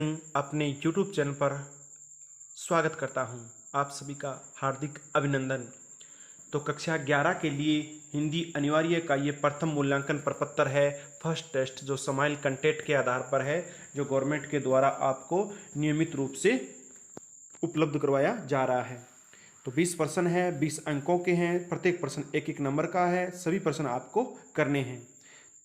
अपने YouTube channel पर स्वागत करता हूं। आप सभी का हार्दिक अभिनंदन। तो कक्षा 11 के लिए हिंदी अनिवार्य का ये प्रथम मूल्यांकन प्रपत्र है, फर्स्ट टेस्ट, जो समाइल कंटेंट के आधार पर है, जो गवर्नमेंट के द्वारा आपको नियमित रूप से उपलब्ध करवाया जा रहा है। तो 20 प्रश्न है, 20 अंकों के हैं, प्रत्येक प्रश्न एक एक नंबर का है, सभी प्रश्न आपको करने हैं।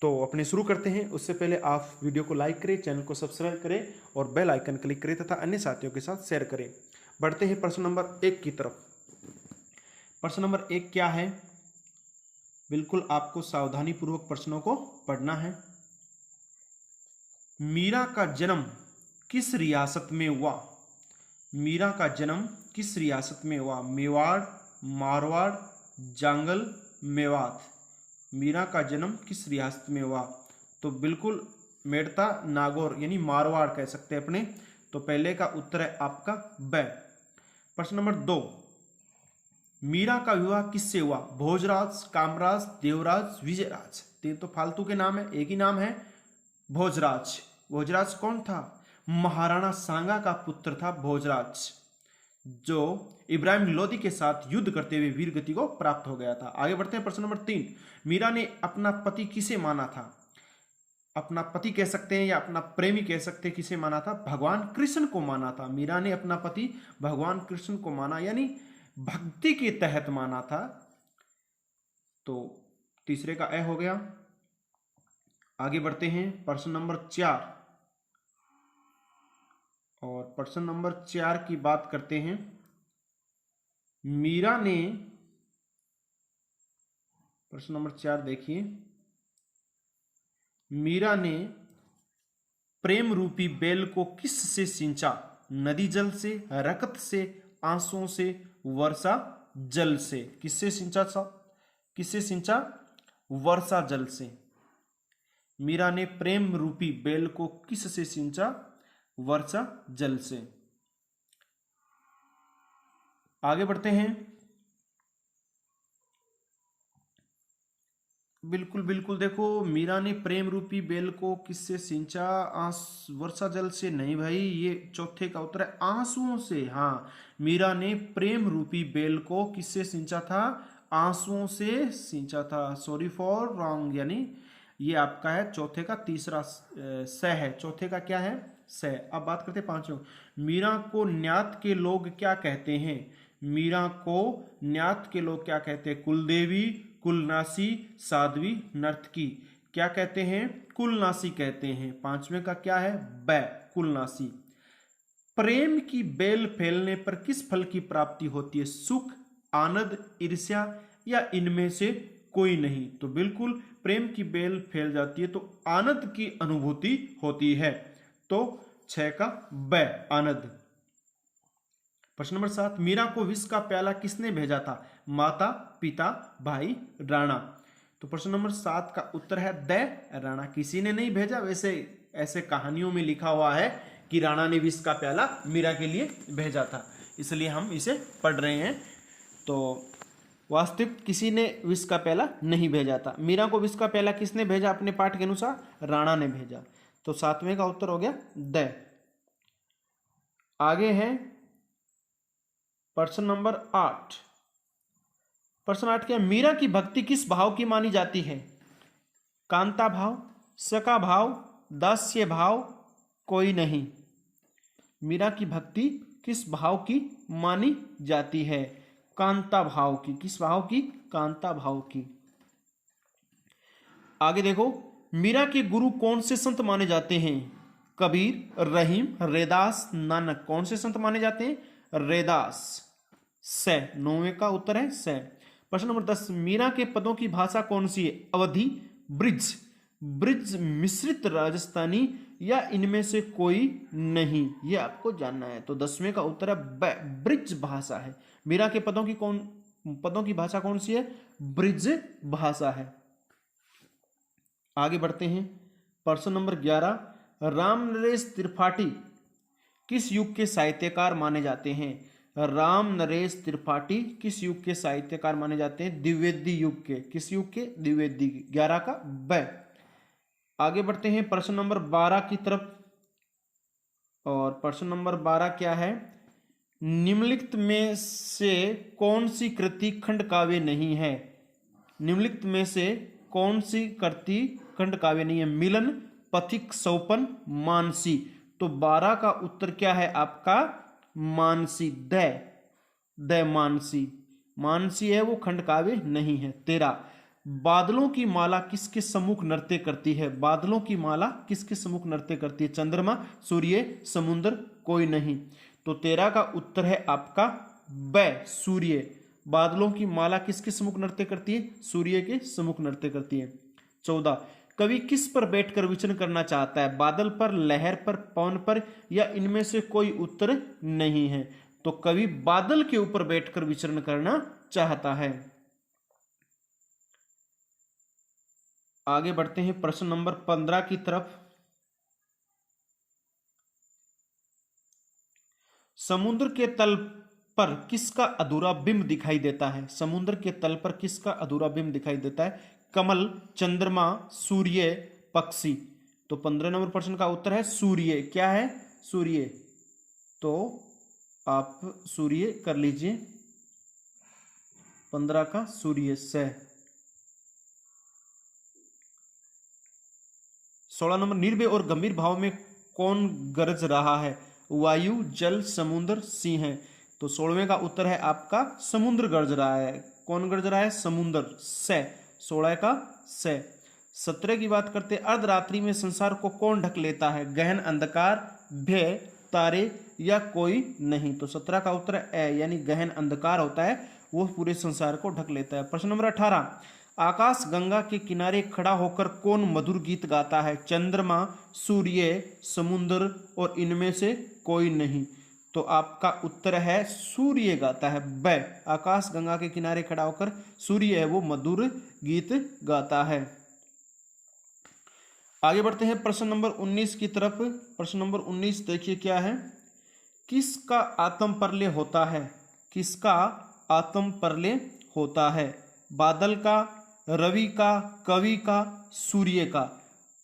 तो अपने शुरू करते हैं। उससे पहले आप वीडियो को लाइक करें, चैनल को सब्सक्राइब करें और बेल आइकन क्लिक करें तथा अन्य साथियों के साथ शेयर करें। बढ़ते हैं प्रश्न नंबर 1 की तरफ। प्रश्न नंबर 1 क्या है? बिल्कुल आपको सावधानी पूर्वक प्रश्नों को पढ़ना है। मीरा का जन्म किस रियासत में हुआ? मीरा का जन्म किस रियासत में हुआ? मेवाड़, मारवाड़, जांगल, मेवात। मीरा का जन्म किस रियासत में हुआ? तो बिल्कुल मेड़ता नागौर यानी मारवाड़ कह सकते हैं अपने। तो पहले का उत्तर है आपका ब। प्रश्न नंबर 2, मीरा का विवाह किससे हुआ? भोजराज, कामराज, देवराज, विजयराज। तीन तो फालतू के नाम है, एक ही नाम है भोजराज। भोजराज कौन था? महाराणा सांगा का पुत्र था भोजराज, जो इब्राहिम लोदी के साथ युद्ध करते हुए वीर गति को प्राप्त हो गया था। आगे बढ़ते हैं। प्रश्न नंबर 3, मीरा ने अपना पति किसे माना था? अपना पति कह सकते हैं या अपना प्रेमी कह सकते हैं। किसे माना था? भगवान कृष्ण को माना था। मीरा ने अपना पति भगवान कृष्ण को माना, यानी भक्ति के तहत माना था। तो तीसरे का ए हो गया। आगे बढ़ते हैं। प्रश्न नंबर 4, और प्रश्न नंबर 4 की बात करते हैं। मीरा ने, प्रश्न नंबर 4 देखिए, मीरा ने प्रेम रूपी बेल को किस से सिंचा? नदी जल से, रकत से, आंसुओं से, वर्षा जल से। किससे सिंचा था? किससे सिंचा? वर्षा जल से। मीरा ने प्रेम रूपी बेल को किस से सिंचा? वर्षा जल से। आगे बढ़ते हैं। बिल्कुल बिल्कुल देखो, मीरा ने प्रेम रूपी बेल को किससे सिंचा? वर्षा जल से नहीं भाई, ये चौथे का उत्तर है आंसुओं से। हाँ, मीरा ने प्रेम रूपी बेल को किससे सिंचा था? आंसुओं से सिंचा था। सॉरी फॉर रॉन्ग, यानी ये आपका है चौथे का तीसरा स है। चौथे का क्या है? स। अब बात करते हैं पांचवें। मीरा को न्यात के लोग क्या कहते हैं? मीरा को न्यात के लोग क्या कहते हैं? कुलदेवी, कुलनासी, साध्वी, नर्तकी। क्या कहते हैं? कुलनासी कहते हैं। पांचवें का क्या है? ब, कुलनासी। प्रेम की बेल फैलने पर किस फल की प्राप्ति होती है? सुख, आनंद, ईर्ष्या या इनमें से कोई नहीं। तो बिल्कुल प्रेम की बेल फैल जाती है तो आनंद की अनुभूति होती है। तो 6 का ब, आनंद। प्रश्न नंबर 7, मीरा को विष का प्याला किसने भेजा था? माता, पिता, भाई, राणा। तो प्रश्न नंबर 7 का उत्तर है द, राणा। किसी ने नहीं भेजा, वैसे ऐसे कहानियों में लिखा हुआ है कि राणा ने विष का प्याला मीरा के लिए भेजा था, इसलिए हम इसे पढ़ रहे हैं। तो वास्तविक किसी ने विष का प्याला नहीं भेजा था। मीरा को विष का प्याला किसने भेजा? अपने पाठ के अनुसार राणा ने भेजा। तो 7वें का उत्तर हो गया द। आगे है प्रश्न नंबर 8। प्रश्न 8 क्या? मीरा की भक्ति किस भाव की मानी जाती है? कांता भाव, सका भाव, दास्य भाव, कोई नहीं। मीरा की भक्ति किस भाव की मानी जाती है? कांता भाव की। किस भाव की? कांता भाव की। आगे देखो, मीरा के गुरु कौन से संत माने जाते हैं? कबीर, रहीम, रैदास, नानक। कौन से संत माने जाते हैं? रैदास। स, 9वें का उत्तर है स। प्रश्न नंबर 10, मीरा के पदों की भाषा कौन सी है? अवधी, ब्रिज, ब्रिज मिश्रित राजस्थानी या इनमें से कोई नहीं। ये आपको जानना है। तो 10वें का उत्तर है ब, ब्रिज भाषा है। मीरा के पदों की भाषा कौन सी है? ब्रिज भाषा है। आगे बढ़ते हैं। प्रश्न नंबर 11, राम नरेश त्रिपाठी किस युग के साहित्यकार माने जाते हैं? राम नरेश त्रिपाठी किस युग के साहित्यकार माने जाते हैं? द्विवेदी युग के। किस युग के? द्विवेदी। 11 का ब। आगे बढ़ते हैं प्रश्न नंबर 12 की तरफ। और प्रश्न नंबर 12 क्या है, निम्नलिखित में से कौन सी कृति खंड काव्य नहीं है। निम्नलिखित में से कौन सी कृति खंड काव्य नहीं है। मिलन, पथिक, सोपन, मानसी। तो 12 का उत्तर क्या है आपका, मानसी। द मानसी, मानसी है वो खंड काव्य नहीं है। 13, बादलों की माला किसके सम्मुख नृत्य करती है। बादलों की माला किसके सम्मुख नृत्य करती है। चंद्रमा, सूर्य, समुद्र, कोई नहीं। तो 13 का उत्तर है आपका ब, सूर्य। बादलों की माला किसके सम्मुख नृत्य करती है, सूर्य के सम्मुख नृत्य करती है। 14, कवि किस पर बैठकर विचरण करना चाहता है। बादल पर, लहर पर, पवन पर, या इनमें से कोई उत्तर नहीं है। तो कवि बादल के ऊपर बैठकर विचरण करना चाहता है। आगे बढ़ते हैं प्रश्न नंबर 15 की तरफ। समुद्र के तल पर किसका अधूरा बिंब दिखाई देता है। समुद्र के तल पर किसका अधूरा बिंब दिखाई देता है। कमल, चंद्रमा, सूर्य, पक्षी। तो 15 नंबर प्रश्न का उत्तर है सूर्य। क्या है, सूर्य। तो आप सूर्य कर लीजिए, 15 का सूर्य से। 16 नंबर, निर्भय और गंभीर भाव में कौन गरज रहा है। वायु, जल, समुद्र, सिंह है। तो 16वें का उत्तर है आपका समुद्र गरज रहा है। कौन गरज रहा है, समुद्र से। 16 का से। 17 की बात करते हैं, अर्धरात्रि में संसार को कौन ढक लेता है। गहन अंधकार, भय, तारे, या कोई नहीं। तो 17 का उत्तर है ए, यानी गहन अंधकार होता है वो पूरे संसार को ढक लेता है। प्रश्न नंबर 18, आकाश गंगा के किनारे खड़ा होकर कौन मधुर गीत गाता है। चंद्रमा, सूर्य, समुद्र, और इनमें से कोई नहीं। तो आपका उत्तर है सूर्य गाता है। ब, आकाश गंगा के किनारे खड़ा होकर सूर्य है वो मधुर गीत गाता है। आगे बढ़ते हैं प्रश्न नंबर 19 की तरफ। प्रश्न नंबर 19 देखिए क्या है, किसका आत्म प्रलय होता है। किसका आत्म प्रलय होता है। बादल का, रवि का, कवि का, सूर्य का।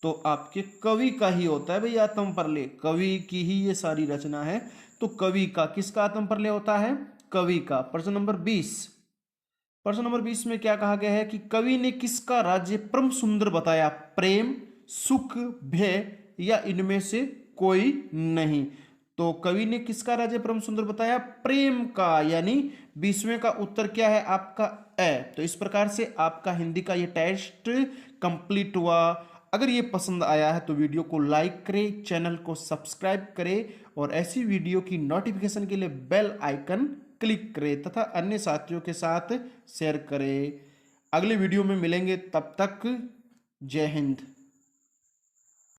तो आपके कवि का ही होता है भाई आत्म प्रलय, कवि की ही ये सारी रचना है। तो कवि का, किसका आत्म प्रलय होता है, कवि का। प्रश्न नंबर 20, प्रश्न नंबर 20 में क्या कहा गया है कि कवि ने किसका राज्य परम सुंदर बताया। प्रेम, सुख, भय, या इनमें से कोई नहीं। तो कवि ने किसका राज्य परम सुंदर बताया, प्रेम का, यानी 20वें का उत्तर क्या है आपका ए। तो इस प्रकार से आपका हिंदी का ये टेस्ट कंप्लीट हुआ। अगर ये पसंद आया है तो वीडियो को लाइक करें, चैनल को सब्सक्राइब करें, और ऐसी वीडियो की नोटिफिकेशन के लिए बेल आइकन क्लिक करें तथा अन्य साथियों के साथ शेयर करें। अगले वीडियो में मिलेंगे, तब तक जय हिंद।